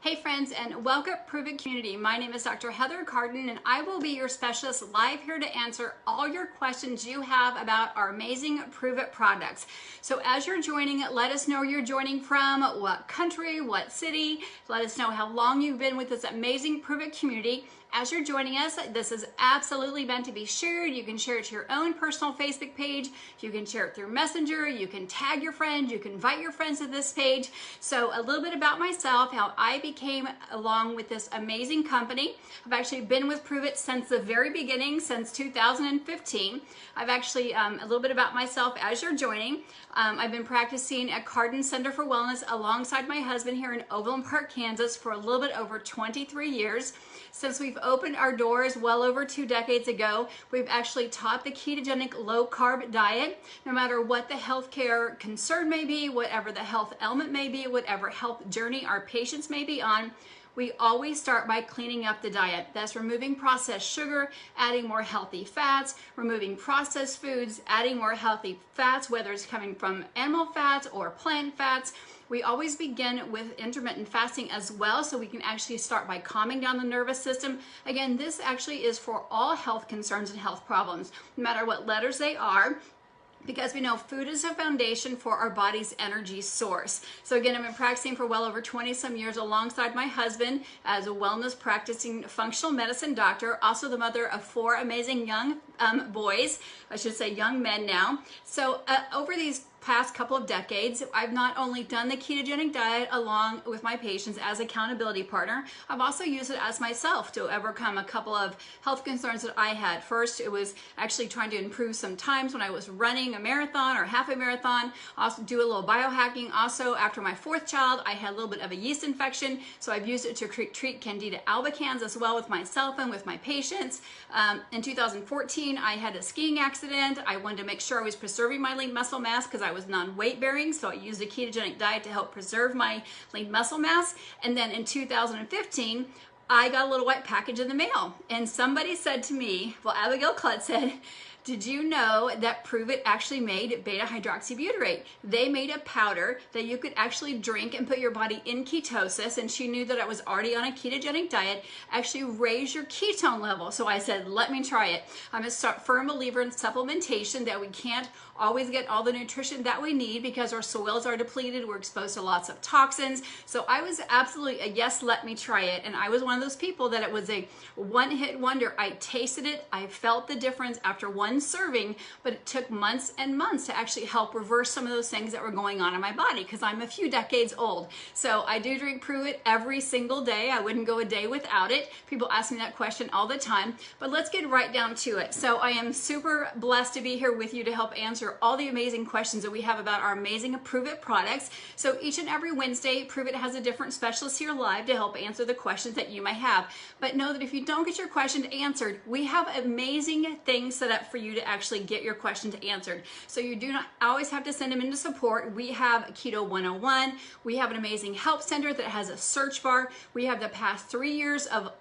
Hey friends, and welcome to Prove It community. My name is Dr. Heather Cardin, and I will be your specialist live here to answer all your questions you have about our amazing Prove It products. So as you're joining, let us know where you're joining from, what country, what city. Let us know how long you've been with this amazing Prove It community. As you're joining us, this is absolutely meant to be shared. You can share it to your own personal Facebook page. You can share it through Messenger. You can tag your friends. You can invite your friends to this page. So a little bit about myself, how I became along with this amazing company. I've actually been with Prove It since the very beginning, since 2015. I've actually, a little bit about myself as you're joining. I've been practicing at Cardin Center for Wellness alongside my husband here in Overland Park, Kansas for a little bit over 23 years. Since we've opened our doors well over 2 decades ago, we've actually taught the ketogenic low-carb diet. No matter what the healthcare concern may be, whatever the health element may be, whatever health journey our patients may be on, we always start by cleaning up the diet. That's removing processed sugar, adding more healthy fats, removing processed foods, adding more healthy fats, whether it's coming from animal fats or plant fats. We always begin with intermittent fasting as well, so we can actually start by calming down the nervous system. Again, this actually is for all health concerns and health problems, no matter what letters they are, because we know food is a foundation for our body's energy source. So again, I've been practicing for well over 20 some years alongside my husband as a wellness practicing functional medicine doctor, also the mother of 4 amazing young boys, I should say young men now. So over these past couple of decades, I've not only done the ketogenic diet along with my patients as accountability partner, I've also used it as myself to overcome a couple of health concerns that I had. First, it was actually trying to improve some times when I was running a marathon or half a marathon, also do a little biohacking. Also, after my 4th child, I had a little bit of a yeast infection, so I've used it to treat Candida albicans as well with myself and with my patients. In 2014, I had a skiing accident. I wanted to make sure I was preserving my lean muscle mass because I was non-weight bearing, so I used a ketogenic diet to help preserve my lean muscle mass. And then in 2015, I got a little white package in the mail, and somebody said to me, well, Abigail Clutt said, did you know that Prove It actually made beta-hydroxybutyrate? They made a powder that you could actually drink and put your body in ketosis, and she knew that I was already on a ketogenic diet, actually raise your ketone level. So I said, let me try it. I'm a firm believer in supplementation, that we can't always get all the nutrition that we need because our soils are depleted, we're exposed to lots of toxins. So I was absolutely a yes, let me try it. And I was one of those people that it was a one-hit wonder. I tasted it, I felt the difference after one serving, but it took months and months to actually help reverse some of those things that were going on in my body because I'm a few decades old. So I do drink Prove It every single day. I wouldn't go a day without it. People ask me that question all the time, but let's get right down to it. So I am super blessed to be here with you to help answer all the amazing questions that we have about our amazing Prove It products. So each and every Wednesday, Prove It has a different specialist here live to help answer the questions that you might have. But know that if you don't get your question answered, we have amazing things set up for you to actually get your questions answered. So you do not always have to send them into support. We have Keto 101. We have an amazing help center that has a search bar. We have the past 3 years of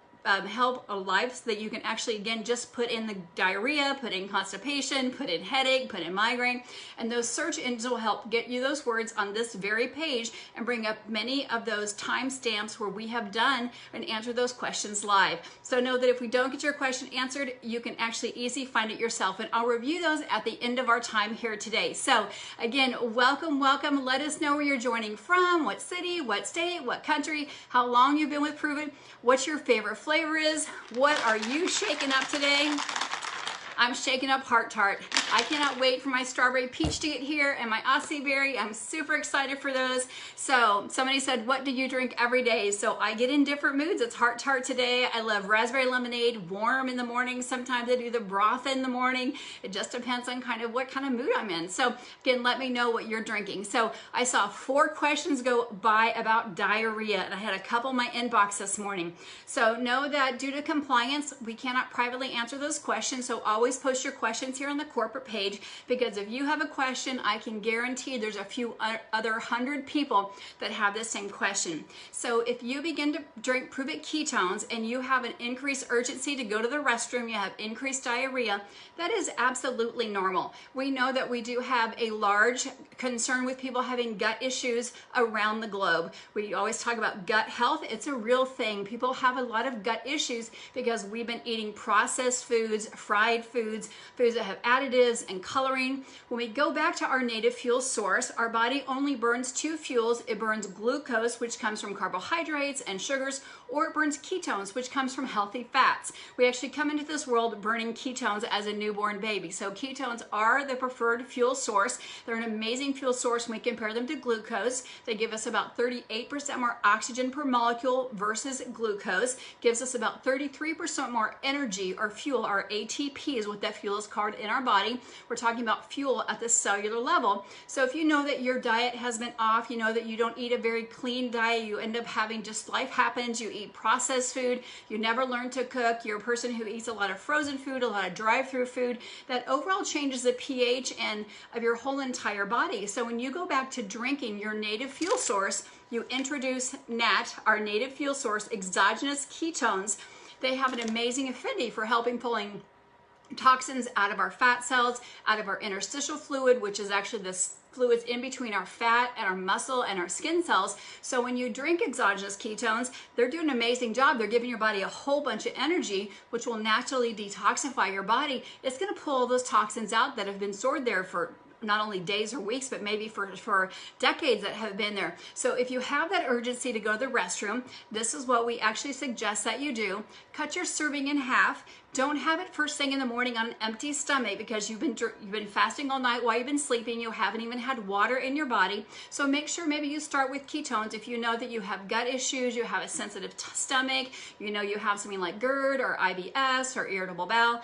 help lives that you can actually, again, just put in the diarrhea, put in constipation, put in headache, put in migraine, and those search engines will help get you those words on this very page and bring up many of those timestamps where we have done and answered those questions live. So know that if we don't get your question answered, you can actually easily find it yourself, and I'll review those at the end of our time here today. So again, welcome, welcome. Let us know where you're joining from, what city, what state, what country, how long you've been with Prove It, what your favorite flavor is, what are you shaking up today? I'm shaking up Heart Tart. I cannot wait for my strawberry peach to get here and my Aussie berry. I'm super excited for those. So somebody said, what do you drink every day? So I get in different moods. It's Heart Tart today. I love raspberry lemonade, warm in the morning. Sometimes I do the broth in the morning. It just depends on kind of what kind of mood I'm in. So again, let me know what you're drinking. So I saw 4 questions go by about diarrhea, and I had a couple in my inbox this morning. So know that due to compliance, we cannot privately answer those questions. So always always post your questions here on the corporate page, because if you have a question, I can guarantee there's a few other 100 people that have the same question. So if you begin to drink Prove It Ketones and you have an increased urgency to go to the restroom, you have increased diarrhea, that is absolutely normal. We know that we do have a large concern with people having gut issues around the globe. We always talk about gut health. It's a real thing. People have a lot of gut issues because we've been eating processed foods, fried foods, foods that have additives and coloring. When we go back to our native fuel source, our body only burns two fuels. It burns glucose, which comes from carbohydrates and sugars, or it burns ketones, which comes from healthy fats. We actually come into this world burning ketones as a newborn baby. So ketones are the preferred fuel source. They're an amazing fuel source when we compare them to glucose. They give us about 38% more oxygen per molecule versus glucose. Gives us about 33% more energy or fuel. Our ATP is what that fuel is called in our body. We're talking about fuel at the cellular level. So if you know that your diet has been off, you know that you don't eat a very clean diet, you end up having just life happens, you eat processed food, you never learn to cook, you're a person who eats a lot of frozen food, a lot of drive-through food, that overall changes the pH and of your whole entire body. So when you go back to drinking your native fuel source, you introduce NAT, our native fuel source, exogenous ketones. They have an amazing affinity for helping pulling toxins out of our fat cells, out of our interstitial fluid, which is actually this fluids in between our fat and our muscle and our skin cells. So when you drink exogenous ketones, they're doing an amazing job. They're giving your body a whole bunch of energy, which will naturally detoxify your body. It's going to pull all those toxins out that have been stored there for not only days or weeks, but maybe for decades that have been there. So if you have that urgency to go to the restroom, this is what we actually suggest that you do. Cut your serving in half. Don't have it first thing in the morning on an empty stomach, because you've been fasting all night while you've been sleeping. You haven't even had water in your body. So make sure maybe you start with ketones. If you know that you have gut issues, you have a sensitive stomach, you know you have something like GERD or IBS or irritable bowel,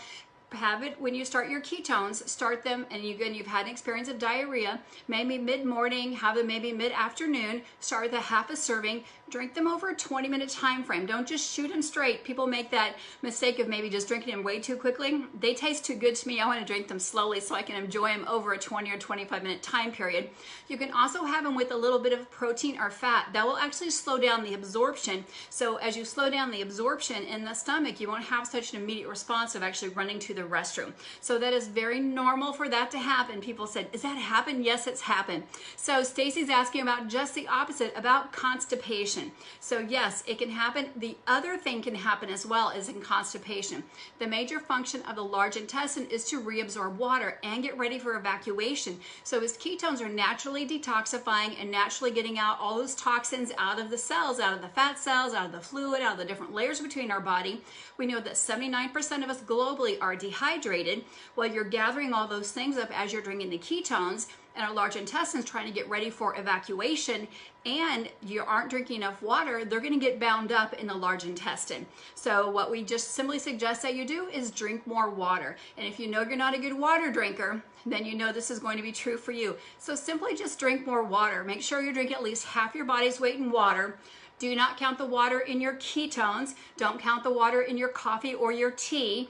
have it when you start your ketones, start them, and you've had an experience of diarrhea, maybe mid-morning, have them maybe mid-afternoon, start with a half a serving, drink them over a 20-minute time frame. Don't just shoot them straight. People make that mistake of maybe just drinking them way too quickly. They taste too good to me. I want to drink them slowly so I can enjoy them over a 20 or 25-minute time period. You can also have them with a little bit of protein or fat. That will actually slow down the absorption. So as you slow down the absorption in the stomach, you won't have such an immediate response of actually running to the restroom. So that is very normal for that to happen. People said, "Is that happened?" Yes, it's happened. So Stacy's asking about just the opposite, about constipation. So yes, it can happen. The other thing can happen as well is in constipation. The major function of the large intestine is to reabsorb water and get ready for evacuation. So as ketones are naturally detoxifying and naturally getting out all those toxins out of the cells, out of the fat cells, out of the fluid, out of the different layers between our body, we know that 79% of us globally are dehydrated. Well, you're gathering all those things up as you're drinking the ketones, and our large intestine's trying to get ready for evacuation, and you aren't drinking enough water, they're going to get bound up in the large intestine. So what we just simply suggest that you do is drink more water. And if you know you're not a good water drinker, then you know this is going to be true for you. So simply just drink more water. Make sure you're drinking at least half your body's weight in water. Do not count the water in your ketones. Don't count the water in your coffee or your tea.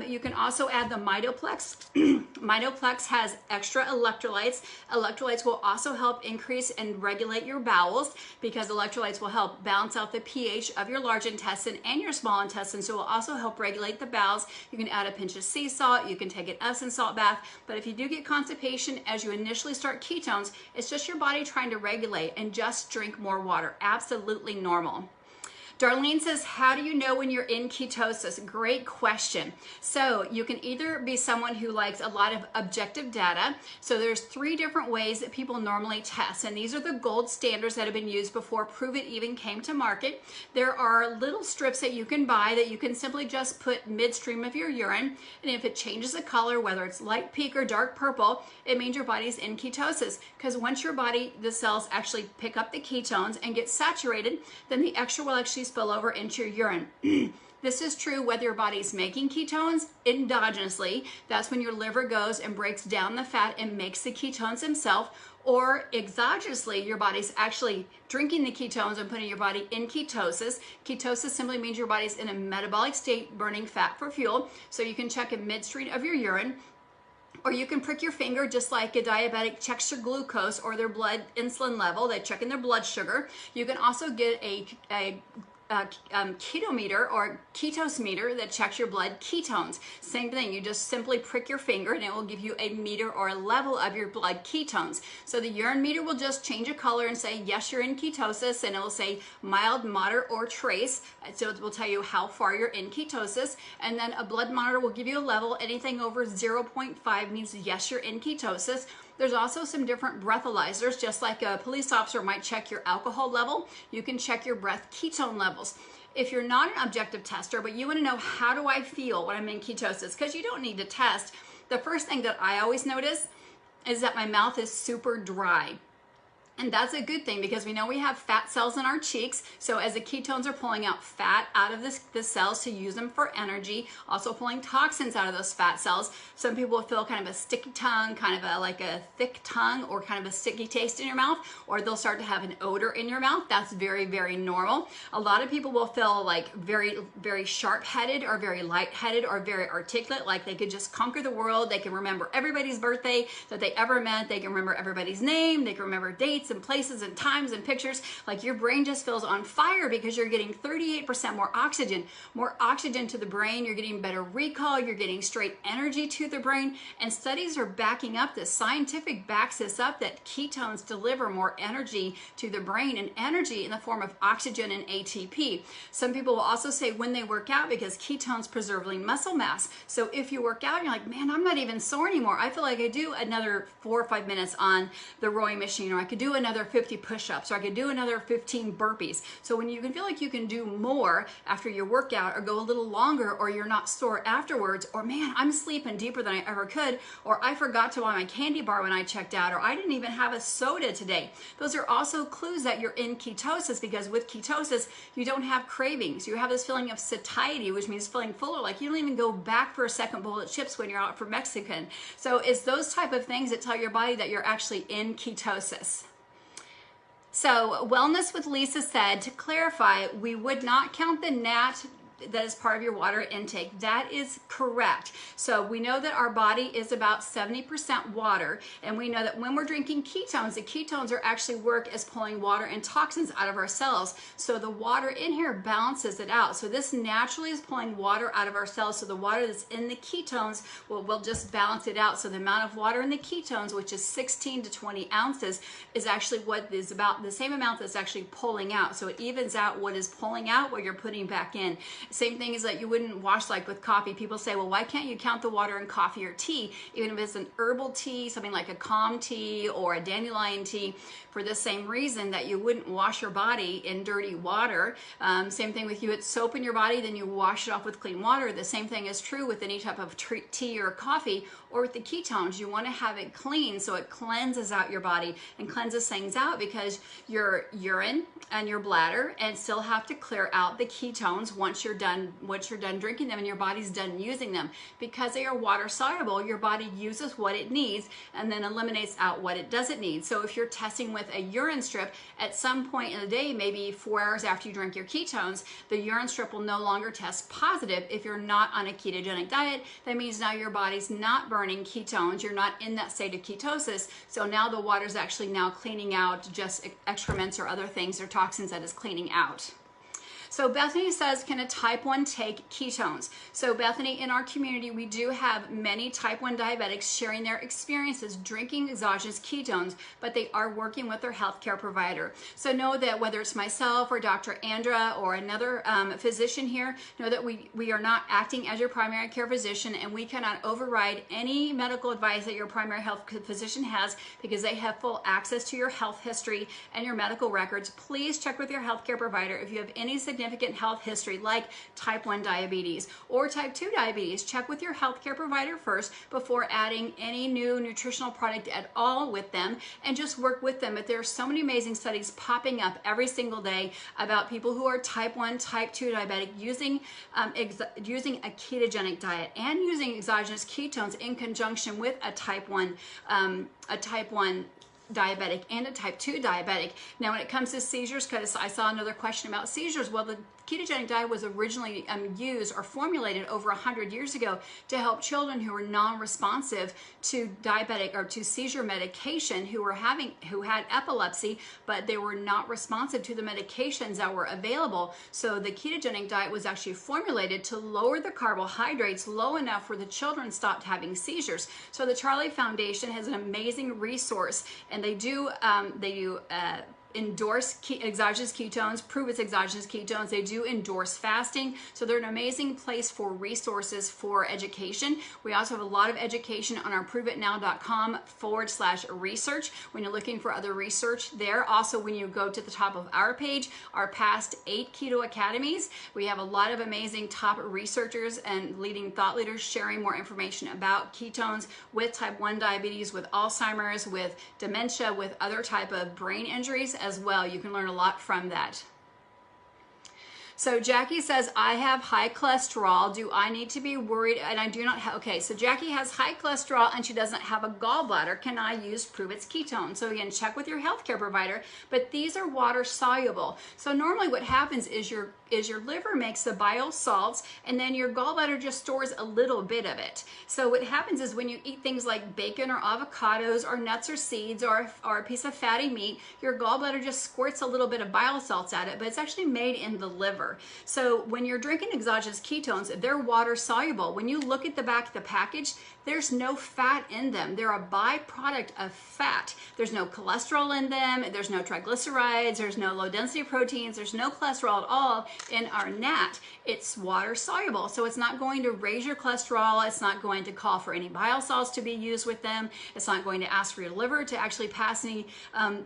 You can also add the Mitoplex. Mitoplex has extra electrolytes. Electrolytes will also help increase and regulate your bowels, because electrolytes will help balance out the pH of your large intestine and your small intestine, so it will also help regulate the bowels. You can add a pinch of sea salt. You can take an Epsom salt bath. But if you do get constipation as you initially start ketones, it's just your body trying to regulate, and just drink more water. Absolutely normal. Darlene says, how do you know when you're in ketosis? Great question. So you can either be someone who likes a lot of objective data. So there's 3 different ways that people normally test, and these are the gold standards that have been used before Prove It even came to market. There are little strips that you can buy that you can simply just put midstream of your urine, and if it changes the color, whether it's light pink or dark purple, it means your body's in ketosis, because once your body, the cells actually pick up the ketones and get saturated, then the extra will actually spill over into your urine. This is true whether your body's making ketones endogenously, that's when your liver goes and breaks down the fat and makes the ketones themselves, or exogenously, your body's actually drinking the ketones and putting your body in ketosis. Ketosis simply means your body's in a metabolic state, burning fat for fuel. So you can check a midstream of your urine, or you can prick your finger just like a diabetic checks your glucose or their blood insulin level. They check in their blood sugar. You can also get a ketometer or ketose meter that checks your blood ketones. Same thing, you just simply prick your finger and it will give you a meter or a level of your blood ketones. So the urine meter will just change a color and say, yes, you're in ketosis, and it will say mild, moderate, or trace. So it will tell you how far you're in ketosis. And then a blood monitor will give you a level. Anything over 0.5 means yes, you're in ketosis. There's also some different breathalyzers, just like a police officer might check your alcohol level, you can check your breath ketone levels. If you're not an objective tester, but you want to know how do I feel when I'm in ketosis, because you don't need to test, the first thing that I always notice is that my mouth is super dry. And that's a good thing because we know we have fat cells in our cheeks. So as the ketones are pulling out fat out of the cells to use them for energy, also pulling toxins out of those fat cells, some people will feel kind of a sticky tongue, kind of like a thick tongue, or kind of a sticky taste in your mouth, or they'll start to have an odor in your mouth. That's very, very normal. A lot of people will feel like very, very sharp-headed or very light-headed or very articulate, like they could just conquer the world. They can remember everybody's birthday that they ever met. They can remember everybody's name. They can remember dates and places and times and pictures. Like your brain just feels on fire because you're getting 38% more oxygen to the brain. You're getting better recall. You're getting straight energy to the brain. And studies are backing up this. Scientific backs this up that ketones deliver more energy to the brain, and energy in the form of oxygen and ATP. Some people will also say when they work out, because ketones preserve lean muscle mass. So if you work out and you're like, man, I'm not even sore anymore. I feel like I do another 4 or 5 minutes on the rowing machine, or I could do another 50 push-ups, or I could do another 15 burpees. So when you can feel like you can do more after your workout, or go a little longer, or you're not sore afterwards, or man, I'm sleeping deeper than I ever could, or I forgot to buy my candy bar when I checked out, or I didn't even have a soda today. Those are also clues that you're in ketosis, because with ketosis, you don't have cravings. You have this feeling of satiety, which means feeling fuller, like you don't even go back for a second bowl of chips when you're out for Mexican. So it's those type of things that tell your body that you're actually in ketosis. So Wellness with Lisa said, to clarify, we would not count the NAT that is part of your water intake. That is correct. So we know that our body is about 70% water, and we know that when we're drinking ketones, the ketones are actually work as pulling water and toxins out of our cells. So the water in here balances it out. So this naturally is pulling water out of our cells. So the water that's in the ketones will just balance it out. So the amount of water in the ketones, which is 16 to 20 ounces, is actually what is about the same amount that's actually pulling out. So it evens out what is pulling out, what you're putting back in. Same thing is that you wouldn't wash like with coffee. People say, well, why can't you count the water in coffee or tea? Even if it's an herbal tea, something like a calm tea or a dandelion tea, for the same reason that you wouldn't wash your body in dirty water. Same thing with you, it's soap in your body, then you wash it off with clean water. The same thing is true with any type of tea or coffee, or with the ketones. You want to have it clean so it cleanses out your body and cleanses things out, because your urine and your bladder and still have to clear out the ketones once you're done drinking them and your body's done using them. Because they are water soluble, your body uses what it needs and then eliminates out what it doesn't need. So if you're testing with a urine strip, at some point in the day, maybe 4 hours after you drink your ketones, the urine strip will no longer test positive. If you're not on a ketogenic diet, that means now your body's not burning ketones. You're not in that state of ketosis. So now the water's actually now cleaning out just excrements or other things or toxins that is cleaning out. So Bethany says, can a type 1 take ketones? So Bethany, in our community, we do have many type 1 diabetics sharing their experiences drinking exogenous ketones, but they are working with their healthcare provider. So know that whether it's myself or Dr. Andra or another physician here, know that we are not acting as your primary care physician, and we cannot override any medical advice that your primary health physician has, because they have full access to your health history and your medical records. Please check with your healthcare provider if you have any significant significant health history like type 1 diabetes or type 2 diabetes, check with your healthcare provider first before adding any new nutritional product at all with them, and just work with them. But there are so many amazing studies popping up every single day about people who are type 1, type 2 diabetic using a ketogenic diet and using exogenous ketones in conjunction with a type 1 diabetic and a type 2 diabetic. Now, when it comes to seizures, because I saw another question about seizures, well, the ketogenic diet was originally used or formulated over 100 years ago to help children who were non-responsive to diabetic or to seizure medication, who had epilepsy, but they were not responsive to the medications that were available. So the ketogenic diet was actually formulated to lower the carbohydrates low enough where the children stopped having seizures. So the Charlie Foundation has an amazing resource, and they do endorse exogenous ketones, prove it's exogenous ketones. They do endorse fasting. So they're an amazing place for resources for education. We also have a lot of education on our proveitnow.com/research when you're looking for other research there. Also, when you go to the top of our page, our past 8 keto academies, we have a lot of amazing top researchers and leading thought leaders sharing more information about ketones with type 1 diabetes, with Alzheimer's, with dementia, with other type of brain injuries as well. You can learn a lot from that. So Jackie says, I have high cholesterol. Do I need to be worried? And I do not have, okay, so Jackie has high cholesterol and she doesn't have a gallbladder. Can I use Prove It's Ketone? So again, check with your healthcare provider, but these are water soluble. So normally what happens is your liver makes the bile salts, and then your gallbladder just stores a little bit of it. So what happens is when you eat things like bacon or avocados or nuts or seeds or a piece of fatty meat, your gallbladder just squirts a little bit of bile salts at it, but it's actually made in the liver. So when you're drinking exogenous ketones, they're water soluble. When you look at the back of the package, there's no fat in them. They're a byproduct of fat. There's no cholesterol in them. There's no triglycerides. There's no low density proteins. There's no cholesterol at all in our NAT. It's water soluble. So it's not going to raise your cholesterol. It's not going to call for any bile salts to be used with them. It's not going to ask for your liver to actually pass any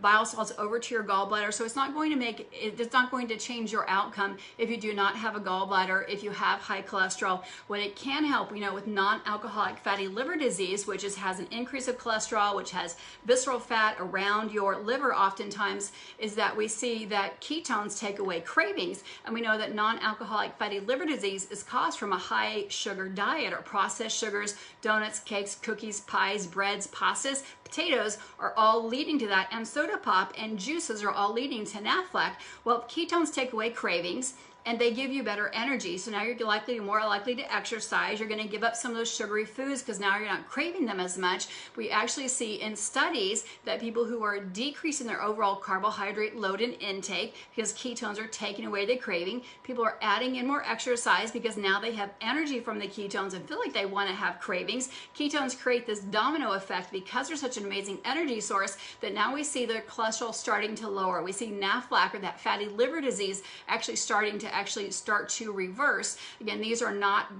bile salts over to your gallbladder. So it's not going to change your outcome if you do not have a gallbladder, if you have high cholesterol. What it can help, with non-alcoholic fatty liver disease, which has an increase of cholesterol, which has visceral fat around your liver oftentimes, is that we see that ketones take away cravings. And we know that non-alcoholic fatty liver disease is caused from a high sugar diet, or processed sugars, donuts, cakes, cookies, pies, breads, pastas, potatoes are all leading to that, and soda pop and juices are all leading to NAFLAC. Well, ketones take away cravings, and they give you better energy. So now you're more likely to exercise. You're going to give up some of those sugary foods because now you're not craving them as much. We actually see in studies that people who are decreasing their overall carbohydrate load and intake because ketones are taking away the craving, people are adding in more exercise because now they have energy from the ketones and feel like they want to have cravings. Ketones create this domino effect because they're such an amazing energy source that now we see their cholesterol starting to lower. We see NAFLAC, or that fatty liver disease, actually starting to start to reverse. Again, these are not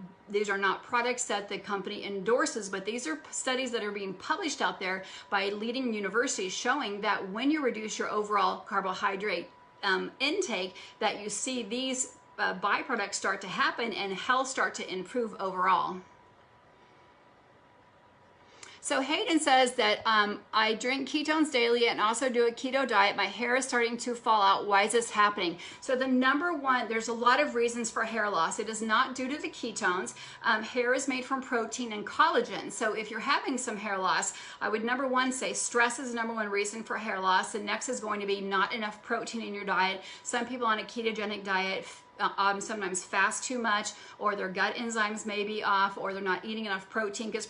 products that the company endorses, but these are studies that are being published out there by leading universities showing that when you reduce your overall carbohydrate intake, that you see these byproducts start to happen and health start to improve overall. So Hayden says that I drink ketones daily and also do a keto diet. My hair is starting to fall out. Why is this happening? So the number one, there's a lot of reasons for hair loss. It is not due to the ketones. Hair is made from protein and collagen. So if you're having some hair loss, I would number one say stress is the number one reason for hair loss. The next is going to be not enough protein in your diet. Some people on a ketogenic diet sometimes fast too much, or their gut enzymes may be off, or they're not eating enough protein because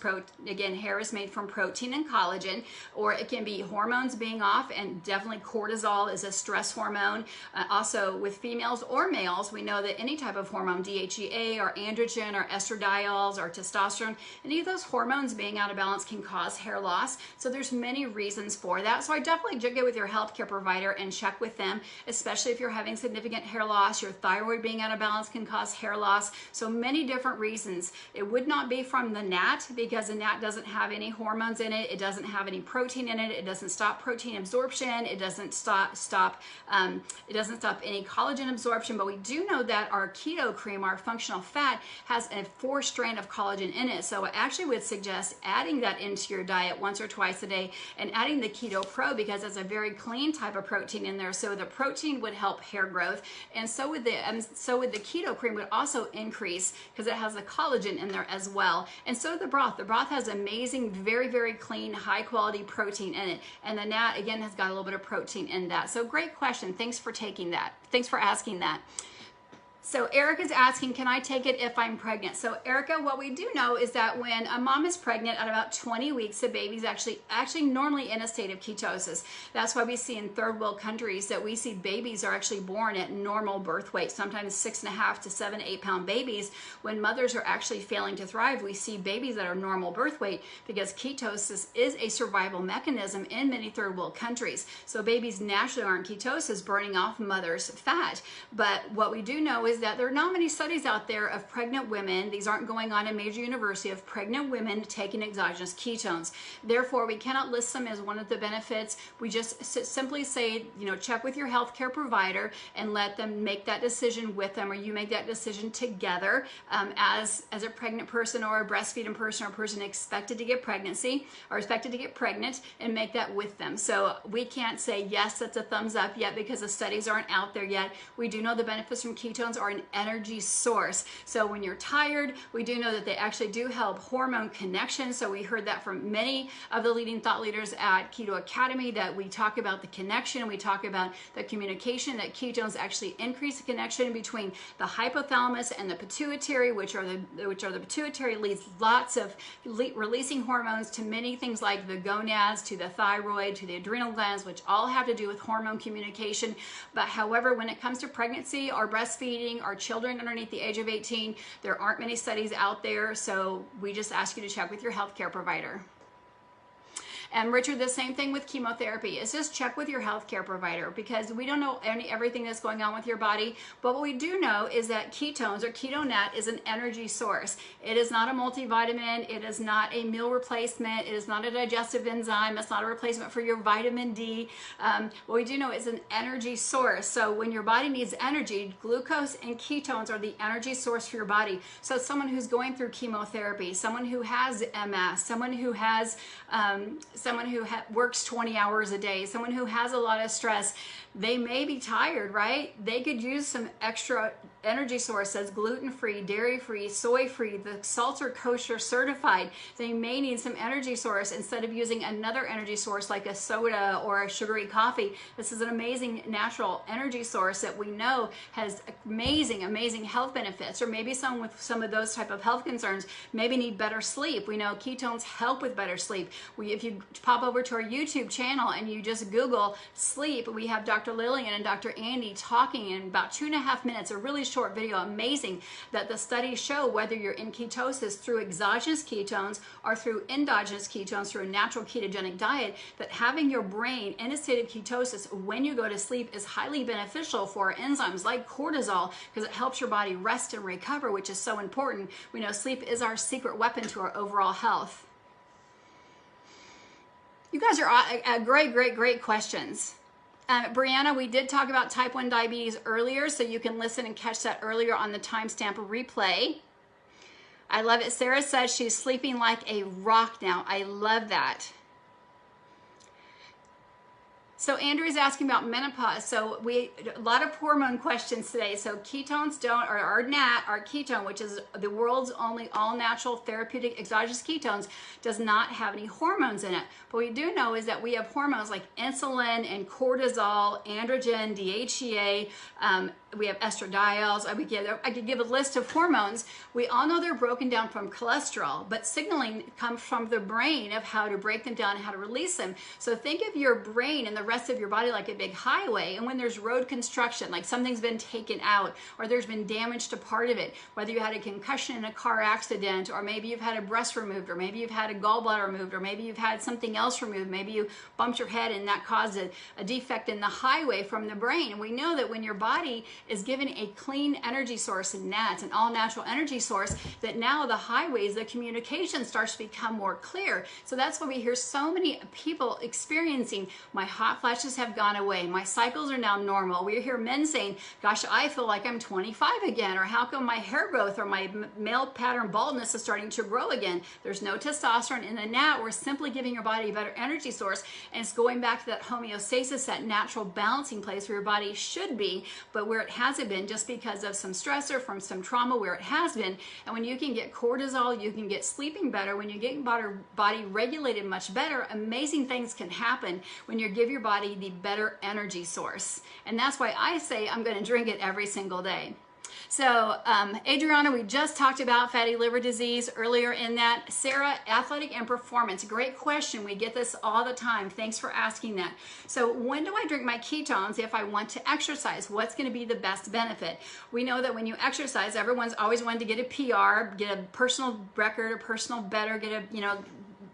again, hair is made from protein and collagen, or it can be hormones being off, and definitely cortisol is a stress hormone. Also with females or males, we know that any type of hormone, DHEA or androgen or estradiols or testosterone, any of those hormones being out of balance can cause hair loss. So there's many reasons for that. So I definitely get with your healthcare provider and check with them, especially if you're having significant hair loss, your thyroid thyroid being out of balance can cause hair loss. So many different reasons. It would not be from the gnat, because the gnat doesn't have any hormones in it. It doesn't have any protein in it. It doesn't stop protein absorption. It doesn't stop any collagen absorption. But we do know that our keto cream, our functional fat, has a 4 strand of collagen in it. So I actually would suggest adding that into your diet once or twice a day, and adding the Keto Pro, because it's a very clean type of protein in there. So the protein would help hair growth, and so would the keto cream would also increase, because it has the collagen in there as well. And so the broth. The broth has amazing, very, very clean, high quality protein in it. And the gnat, again, has got a little bit of protein in that. So great question. Thanks for taking that. Thanks for asking that. So Erica's asking, can I take it if I'm pregnant? So Erica, what we do know is that when a mom is pregnant at about 20 weeks, the baby's actually normally in a state of ketosis. That's why we see in third world countries that we see babies are actually born at normal birth weight, sometimes 6.5 to 7 to 8 pound babies. When mothers are actually failing to thrive, we see babies that are normal birth weight, because ketosis is a survival mechanism in many third world countries. So babies naturally are in ketosis, burning off mother's fat. But what we do know is that there are not many studies out there of pregnant women, these aren't going on in major university, of pregnant women taking exogenous ketones. Therefore, we cannot list them as one of the benefits. We just simply say, check with your healthcare provider and let them make that decision with them, or you make that decision together as a pregnant person, or a breastfeeding person, or a person expected to get pregnant, and make that with them. So we can't say, yes, that's a thumbs up yet, because the studies aren't out there yet. We do know the benefits from ketones are an energy source. So when you're tired, we do know that they actually do help hormone connection. So we heard that from many of the leading thought leaders at Keto Academy, that we talk about the connection, we talk about the communication, that ketones actually increase the connection between the hypothalamus and the pituitary, which are the pituitary leads lots of releasing hormones to many things like the gonads, to the thyroid, to the adrenal glands, which all have to do with hormone communication. But however, when it comes to pregnancy or breastfeeding, our children underneath the age of 18, there aren't many studies out there, so we just ask you to check with your healthcare provider. And Richard, the same thing with chemotherapy, is just check with your healthcare provider, because we don't know everything that's going on with your body. But what we do know is that ketones, or ketonat, is an energy source. It is not a multivitamin. It is not a meal replacement. It is not a digestive enzyme. It's not a replacement for your vitamin D. What we do know is an energy source. So when your body needs energy, glucose and ketones are the energy source for your body. So someone who's going through chemotherapy, someone who has MS, someone who has works 20 hours a day, someone who has a lot of stress, they may be tired, right? They could use some extra energy sources, gluten-free, dairy-free, soy-free, the salts are kosher certified. They may need some energy source instead of using another energy source like a soda or a sugary coffee. This is an amazing natural energy source that we know has amazing, amazing health benefits. Or maybe someone with some of those type of health concerns maybe need better sleep. We know ketones help with better sleep. If you pop over to our YouTube channel and you just Google sleep, we have Dr. Lillian and Dr. Andy talking in about 2.5 minutes, a really short video. Amazing that the studies show whether you're in ketosis through exogenous ketones or through endogenous ketones through a natural ketogenic diet, that having your brain in a state of ketosis when you go to sleep is highly beneficial for enzymes like cortisol, because it helps your body rest and recover, which is so important. We know sleep is our secret weapon to our overall health. You guys are great questions. Brianna, we did talk about type 1 diabetes earlier, so you can listen and catch that earlier on the timestamp replay. I love it. Sarah says she's sleeping like a rock now. I love that. So Andrew's asking about menopause. So a lot of hormone questions today. So ketones don't, or our NAT, our ketone, which is the world's only all-natural therapeutic exogenous ketones, does not have any hormones in it. But we do know is that we have hormones like insulin and cortisol, androgen, DHEA, we have estradiols. I could give a list of hormones. We all know they're broken down from cholesterol, but signaling comes from the brain of how to break them down and how to release them. So think of your brain and the rest of your body like a big highway. And when there's road construction, like something's been taken out or there's been damage to part of it, whether you had a concussion in a car accident, or maybe you've had a breast removed, or maybe you've had a gallbladder removed, or maybe you've had something else removed, maybe you bumped your head and that caused a defect in the highway from the brain. And we know that when your body is given a clean energy source, and that's an all natural energy source, that now the highways, the communication starts to become more clear. So that's why we hear so many people experiencing, my hot flashes have gone away, my cycles are now normal. We hear men saying, gosh, I feel like I'm 25 again, or how come my hair growth or my male pattern baldness is starting to grow again? There's no testosterone in the nat. We're simply giving your body a better energy source, and it's going back to that homeostasis, that natural balancing place where your body should be, but where it hasn't been just because of some stressor from some trauma where it has been. And when you can get cortisol, you can get sleeping better. When you get your body regulated much better, amazing things can happen when you give your body the better energy source. And that's why I say I'm going to drink it every single day. So Adriana, we just talked about fatty liver disease earlier in that. Sarah, athletic and performance. Great question. We get this all the time. Thanks for asking that. So when do I drink my ketones if I want to exercise? What's going to be the best benefit? We know that when you exercise, everyone's always wanted to get a PR, get a personal record, a personal better, get a,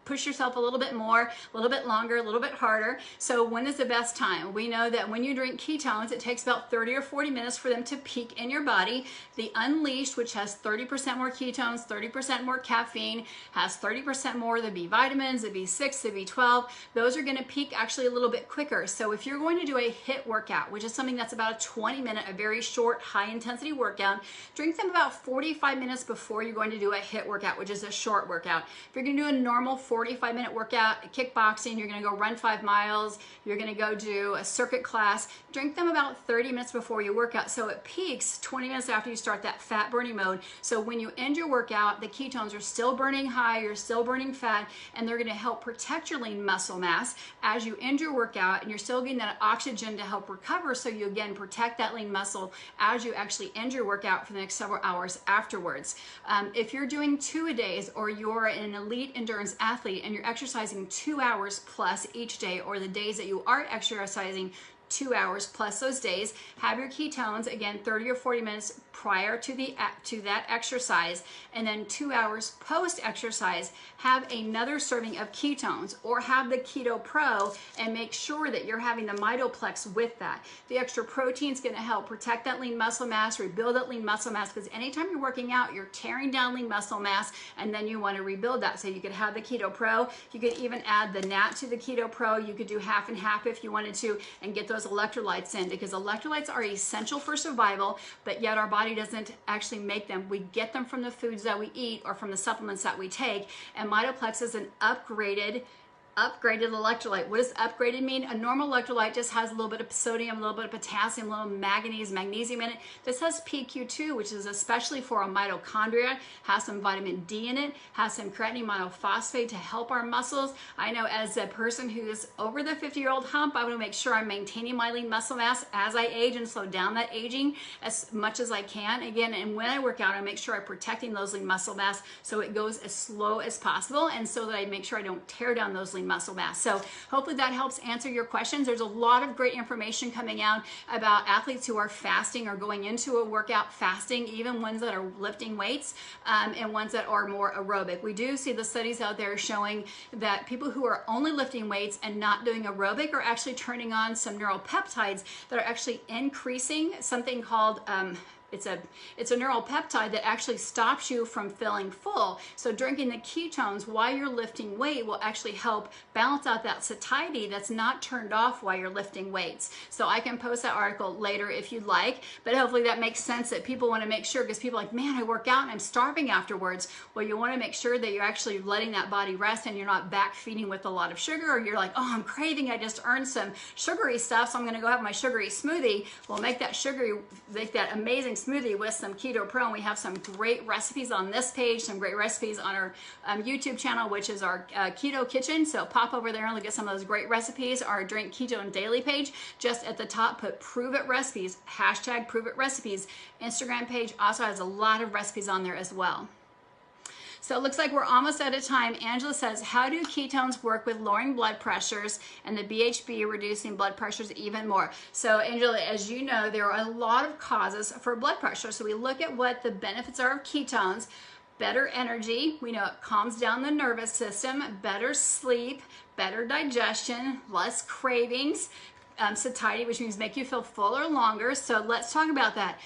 push yourself a little bit more, a little bit longer, a little bit harder. So when is the best time? We know that when you drink ketones, it takes about 30 or 40 minutes for them to peak in your body. The Unleashed, which has 30% more ketones, 30% more caffeine, has 30% more of the B vitamins, the B6, the B12. Those are going to peak actually a little bit quicker. So if you're going to do a HIIT workout, which is something that's about a 20-minute, a very short, high-intensity workout, drink them about 45 minutes before you're going to do a HIIT workout, which is a short workout. If you're going to do a normal 45-minute workout, kickboxing, you're going to go run 5 miles, you're going to go do a circuit class, drink them about 30 minutes before you work out. So it peaks 20 minutes after you start that fat burning mode. So when you end your workout, the ketones are still burning high, you're still burning fat, and they're going to help protect your lean muscle mass as you end your workout, and you're still getting that oxygen to help recover, so you again protect that lean muscle as you actually end your workout for the next several hours afterwards. If you're doing 2-a-days, or you're an elite endurance athlete and you're exercising 2 hours plus each day, or the days that you are exercising 2 hours plus those days, have your ketones again 30 or 40 minutes prior to that exercise, and then 2 hours post exercise have another serving of ketones, or have the Keto Pro, and make sure that you're having the Mitoplex with that. The extra protein is going to help protect that lean muscle mass, rebuild that lean muscle mass, because anytime you're working out, you're tearing down lean muscle mass, and then you want to rebuild that. So you could have the Keto Pro, you could even add the NAT to the Keto Pro, you could do half and half if you wanted to, and get those electrolytes in, because electrolytes are essential for survival, but yet our body doesn't actually make them. We get them from the foods that we eat or from the supplements that we take, and Mitoplex is an upgraded electrolyte. What does upgraded mean? A normal electrolyte just has a little bit of sodium, a little bit of potassium, a little magnesium in it. This has PQ2, which is especially for our mitochondria, has some vitamin D in it, has some creatine monophosphate to help our muscles. I know as a person who's over the 50-year-old hump, I want to make sure I'm maintaining my lean muscle mass as I age and slow down that aging as much as I can. Again, and when I work out, I make sure I'm protecting those lean muscle mass so it goes as slow as possible, and so that I make sure I don't tear down those lean muscle mass. So hopefully that helps answer your questions. There's a lot of great information coming out about athletes who are fasting or going into a workout fasting, even ones that are lifting weights, and ones that are more aerobic. We do see the studies out there showing that people who are only lifting weights and not doing aerobic are actually turning on some neuropeptides that are actually increasing something called it's a neural peptide that actually stops you from feeling full. So drinking the ketones while you're lifting weight will actually help balance out that satiety that's not turned off while you're lifting weights. So I can post that article later if you'd like, but hopefully that makes sense, that people want to make sure, because people are like, man, I work out and I'm starving afterwards. Well, you want to make sure that you're actually letting that body rest, and you're not back feeding with a lot of sugar, or you're like, oh, I'm craving, I just earned some sugary stuff, so I'm going to go have my sugary smoothie. Well, make that amazing smoothie with some Keto Pro, and we have some great recipes on this page, some great recipes on our YouTube channel, which is our Keto Kitchen. So pop over there and look at some of those great recipes. Our Drink Ketone Daily page, just at the top, put Prove It Recipes, hashtag Prove It Recipes. Instagram page also has a lot of recipes on there as well. So it looks like we're almost out of time. Angela says, how do ketones work with lowering blood pressures and the BHB reducing blood pressures even more? So Angela, as you know, there are a lot of causes for blood pressure. So we look at what the benefits are of ketones. Better energy, we know it calms down the nervous system, better sleep, better digestion, less cravings, satiety, which means make you feel fuller longer. So let's talk about that.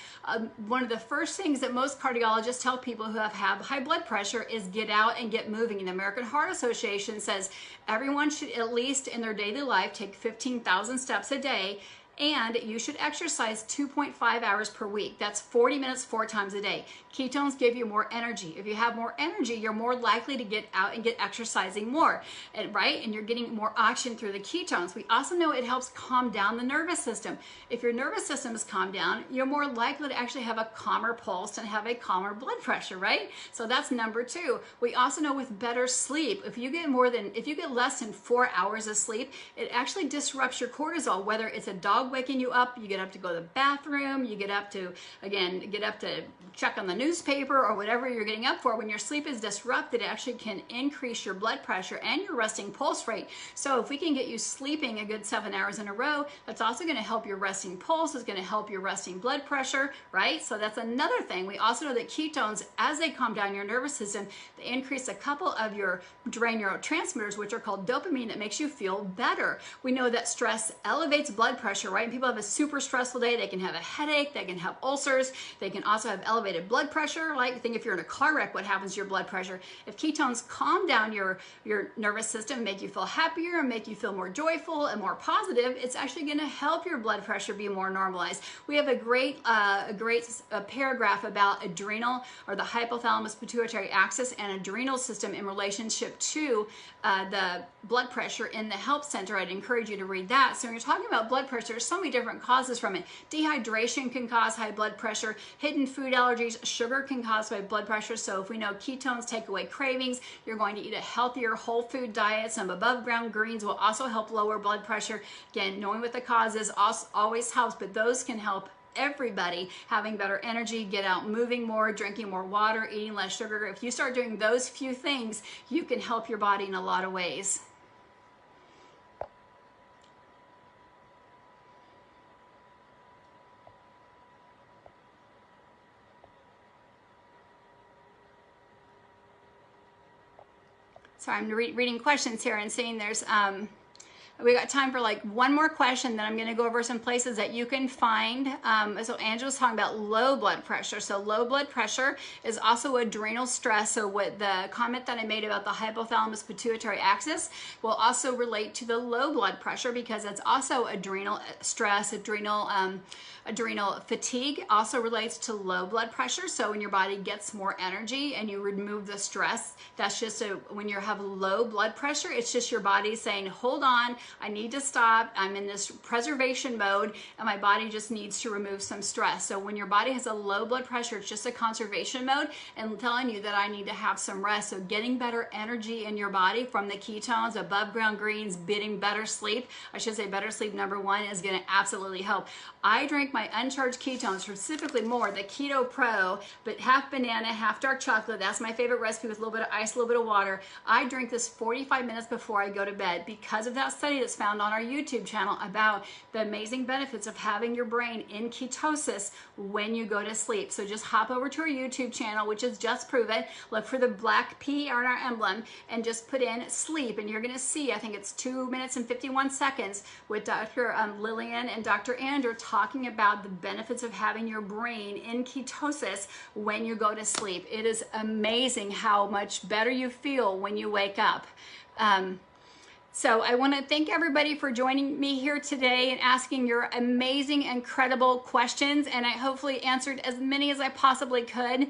One of the first things that most cardiologists tell people who have high blood pressure is get out and get moving. And the American Heart Association says everyone should at least in their daily life take 15,000 steps a day, and you should exercise 2.5 hours per week. That's 40 minutes 4 times a day. Ketones give you more energy. If you have more energy, you're more likely to get out and get exercising more, right? And you're getting more oxygen through the ketones. We also know it helps calm down the nervous system. If your nervous system is calmed down, you're more likely to actually have a calmer pulse and have a calmer blood pressure, right? So that's number 2. We also know with better sleep, if you get less than 4 hours of sleep, it actually disrupts your cortisol, whether it's a dog waking you up, you get up to go to the bathroom, you get up to check on the newspaper or whatever you're getting up for. When your sleep is disrupted, it actually can increase your blood pressure and your resting pulse rate. So if we can get you sleeping a good 7 hours in a row, that's also going to help your resting pulse, it's going to help your resting blood pressure, right? So that's another thing. We also know that ketones, as they calm down your nervous system, they increase a couple of your neurotransmitters, which are called dopamine, that makes you feel better. We know that stress elevates blood pressure, right? And people have a super stressful day. They can have a headache, they can have ulcers, they can also have elevated blood pressure. Like, think if you're in a car wreck, what happens to your blood pressure? If ketones calm down your nervous system, make you feel happier, make you feel more joyful and more positive, it's actually going to help your blood pressure be more normalized. We have a great paragraph about adrenal, or the hypothalamus pituitary axis and adrenal system in relationship to the blood pressure in the Help Center. I'd encourage you to read that. So when you're talking about blood pressure, there's so many different causes from it. Dehydration can cause high blood pressure. Hidden food allergies, sugar can cause high blood pressure. So if we know ketones take away cravings, you're going to eat a healthier whole food diet. Some above ground greens will also help lower blood pressure. Again, knowing what the cause is always helps, but those can help everybody having better energy, get out moving more, drinking more water, eating less sugar. If you start doing those few things, you can help your body in a lot of ways. So I'm reading questions here and seeing there's we got time for like one more question, then I'm going to go over some places that you can find. So Angela's talking about low blood pressure. So low blood pressure is also adrenal stress. So what the comment that I made about the hypothalamus pituitary axis will also relate to the low blood pressure, because it's also adrenal stress, adrenal fatigue also relates to low blood pressure. So when your body gets more energy and you remove the stress, that's just when you have low blood pressure, it's just your body saying, hold on, I need to stop. I'm in this preservation mode and my body just needs to remove some stress. So when your body has a low blood pressure, it's just a conservation mode and telling you that I need to have some rest. So getting better energy in your body from the ketones, above ground greens, getting better sleep, I should say better sleep number 1, is going to absolutely help. I drink my uncharged ketones, specifically more the Keto Pro, but half banana, half dark chocolate. That's my favorite recipe, with a little bit of ice, a little bit of water. I drink this 45 minutes before I go to bed because of that study that's found on our YouTube channel about the amazing benefits of having your brain in ketosis when you go to sleep. So just hop over to our YouTube channel, which is Just Prove It. Look for the black P on our emblem and just put in sleep, and you're going to see, I think it's 2 minutes and 51 seconds with Dr. Lillian and Dr. Andrew talking about the benefits of having your brain in ketosis when you go to sleep. It is amazing how much better you feel when you wake up. So I want to thank everybody for joining me here today and asking your amazing, incredible questions. And I hopefully answered as many as I possibly could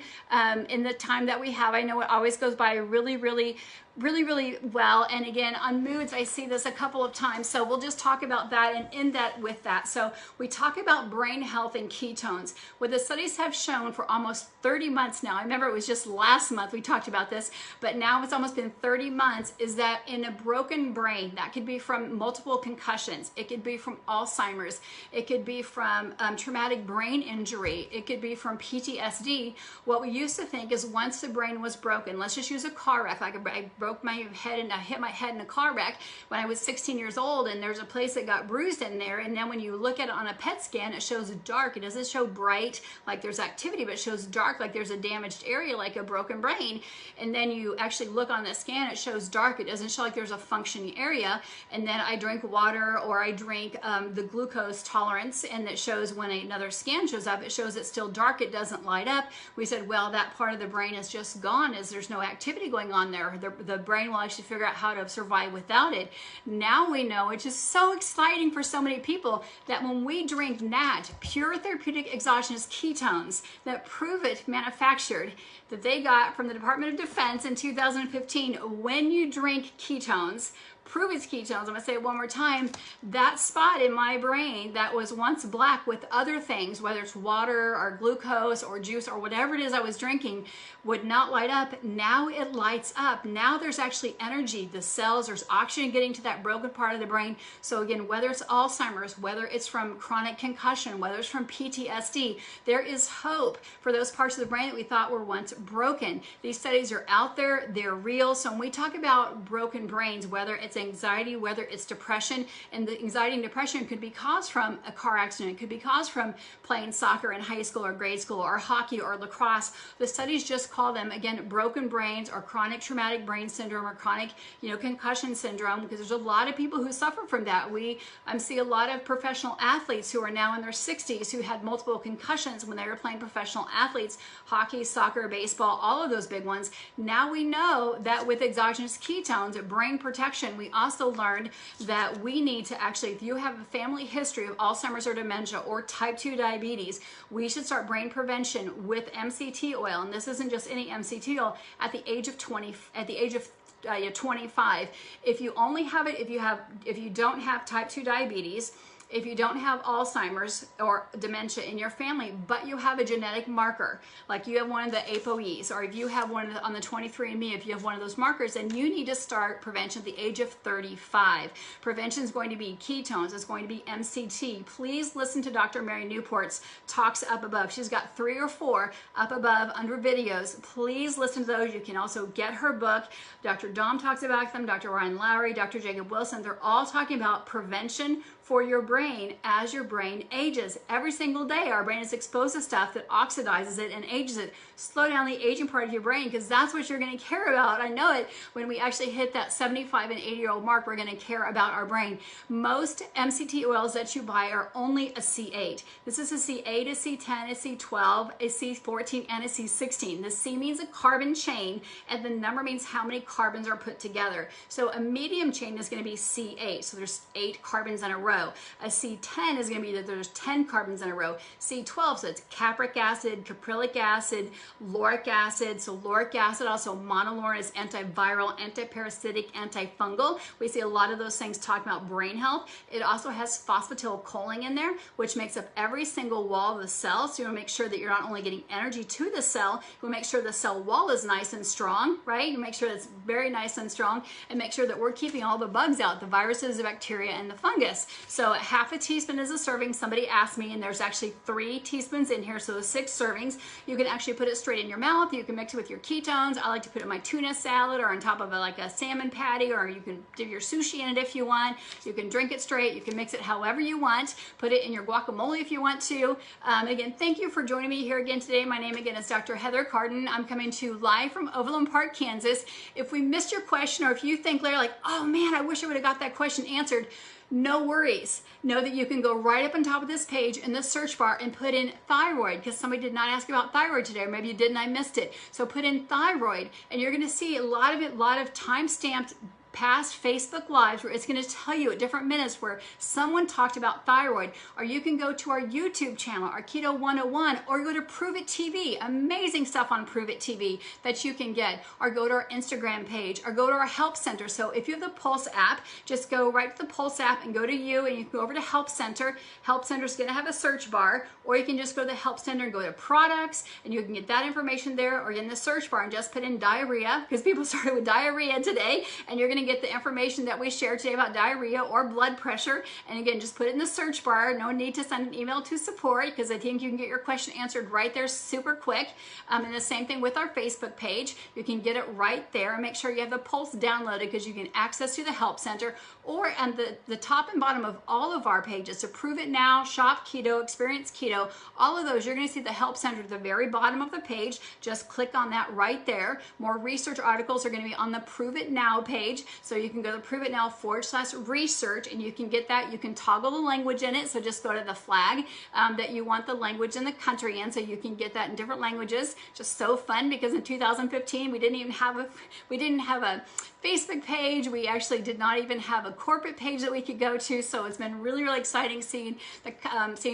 in the time that we have. I know it always goes by really, really really, really well. And again, on moods, I see this a couple of times. So we'll just talk about that and end that with that. So we talk about brain health and ketones. What the studies have shown for almost 30 months now, I remember it was just last month we talked about this, but now it's almost been 30 months, is that in a broken brain, that could be from multiple concussions, it could be from Alzheimer's, it could be from traumatic brain injury, it could be from PTSD. What we used to think is once the brain was broken, let's just use a car wreck, like I broke my head and I hit my head in a car wreck when I was 16 years old, and there's a place that got bruised in there, and then when you look at it on a PET scan, it shows dark. It doesn't show bright like there's activity, but it shows dark like there's a damaged area like a broken brain. And then you actually look on the scan, it shows dark. It doesn't show like there's a functioning area. And then I drink water, or I drink the glucose tolerance, and it shows when another scan shows up, it shows it's still dark, it doesn't light up. We said, well, that part of the brain is just gone, as there's no activity going on there. The brain will actually figure out how to survive without it. Now we know, which is so exciting for so many people, that when we drink NAT, pure therapeutic exogenous ketones, that prove it manufactured, that they got from the Department of Defense in 2015, when you drink ketones, prove it's ketones, I'm gonna say it one more time, that spot in my brain that was once black with other things, whether it's water or glucose or juice or whatever it is I was drinking, would not light up. Now it lights up. Now there's actually energy. The cells, there's oxygen getting to that broken part of the brain. So again, whether it's Alzheimer's, whether it's from chronic concussion, whether it's from PTSD, there is hope for those parts of the brain that we thought were once broken. These studies are out there, they're real. So when we talk about broken brains, whether it's anxiety, whether it's depression, and the anxiety and depression could be caused from a car accident, it could be caused from playing soccer in high school or grade school, or hockey or lacrosse. The studies just call them, again, broken brains or chronic traumatic brain syndrome or chronic, concussion syndrome, because there's a lot of people who suffer from that. We see a lot of professional athletes who are now in their 60s who had multiple concussions when they were playing professional athletes, hockey, soccer, baseball, all of those big ones. Now we know that with exogenous ketones, brain protection, we also learned that we need to actually, if you have a family history of Alzheimer's or dementia or type 2 diabetes, we should start brain prevention with MCT oil. And this isn't just any MCT oil, at the age of 25. If you only have it, if you don't have type 2 diabetes, if you don't have Alzheimer's or dementia in your family, but you have a genetic marker, like you have one of the ApoEs, or if you have one on the 23andMe, if you have one of those markers, then you need to start prevention at the age of 35. Prevention is going to be ketones, it's going to be MCT. Please listen to Dr. Mary Newport's talks up above. She's got 3 or 4 up above under videos. Please listen to those. You can also get her book. Dr. Dom talks about them, Dr. Ryan Lowry, Dr. Jacob Wilson. They're all talking about prevention for your brain as your brain ages. Every single day our brain is exposed to stuff that oxidizes it and ages it. Slow down the aging part of your brain, because that's what you're going to care about. I know it. When we actually hit that 75 and 80-year-old mark, we're going to care about our brain. Most MCT oils that you buy are only a C8. This is a C8, a C10, a C12, a C14, and a C16. The C means a carbon chain, and the number means how many carbons are put together. So a medium chain is going to be C8. So there's 8 carbons in a row. A C10 is going to be that there's 10 carbons in a row. C12, so it's capric acid, caprylic acid, lauric acid. So lauric acid, also monolaurin, is antiviral, antiparasitic, antifungal. We see a lot of those things talking about brain health. It also has phosphatidylcholine in there, which makes up every single wall of the cell. So you want to make sure that you're not only getting energy to the cell, you want to make sure the cell wall is nice and strong, right? You make sure it's very nice and strong, and make sure that we're keeping all the bugs out, the viruses, the bacteria, and the fungus. So half a teaspoon is a serving. Somebody asked me, and there's actually 3 teaspoons in here, so 6 servings. You can actually put it straight in your mouth. You can mix it with your ketones. I like to put it in my tuna salad, or on top of like a salmon patty, or you can do your sushi in it if you want. You can drink it straight. You can mix it however you want. Put it in your guacamole if you want to. Again, thank you for joining me here again today. My name again is Dr. Heather Cardin. I'm coming to you live from Overland Park, Kansas. If we missed your question, or if you think later like, oh man, I wish I would have got that question answered, no worries. Know that you can go right up on top of this page in the search bar and put in thyroid, because somebody did not ask about thyroid today, or maybe you did and I missed it. So put in thyroid, and you're going to see a lot of time-stamped past Facebook Lives where it's going to tell you at different minutes where someone talked about thyroid, or you can go to our YouTube channel, our Keto 101, or go to Prove It TV. Amazing stuff on Prove It TV that you can get, or go to our Instagram page, or go to our Help Center. So if you have the Pulse app, just go right to the Pulse app and go to you, and you can go over to Help Center. Help Center is going to have a search bar, or you can just go to the Help Center and go to products, and you can get that information there, or in the search bar and just put in diarrhea, because people started with diarrhea today, and you're going to get the information that we shared today about diarrhea or blood pressure. And again, just put it in the search bar. No need to send an email to support, because I think you can get your question answered right there super quick. And the same thing with our Facebook page. You can get it right there, and make sure you have the Pulse downloaded, because you can access to the Help Center, or on the top and bottom of all of our pages. So Prove It Now, Shop Keto, Experience Keto, all of those, you're going to see the Help Center at the very bottom of the page. Just click on that right there. More research articles are going to be on the Prove It Now page. So you can go to Prove It Now /research, and you can get that. You can toggle the language in it. So just go to the flag that you want the language and the country in, so you can get that in different languages. Just so fun, because in 2015 we didn't have a Facebook page. We actually did not even have a corporate page that we could go to. So it's been really, really exciting seeing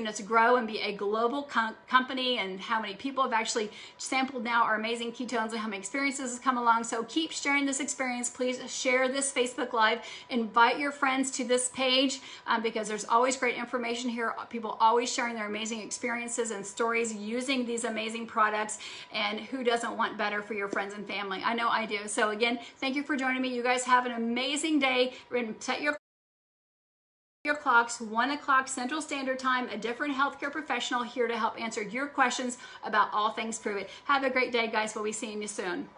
us grow and be a global company, and how many people have actually sampled now our amazing ketones, and how many experiences have come along. So keep sharing this experience. Please share this Facebook Live. Invite your friends to this page, because there's always great information here. People always sharing their amazing experiences and stories using these amazing products. And who doesn't want better for your friends and family? I know I do. So again, thank you for joining me. You guys have an amazing day. Set your clocks, 1 o'clock Central Standard Time, a different healthcare professional here to help answer your questions about all things Prove It. Have a great day, guys. We'll be seeing you soon.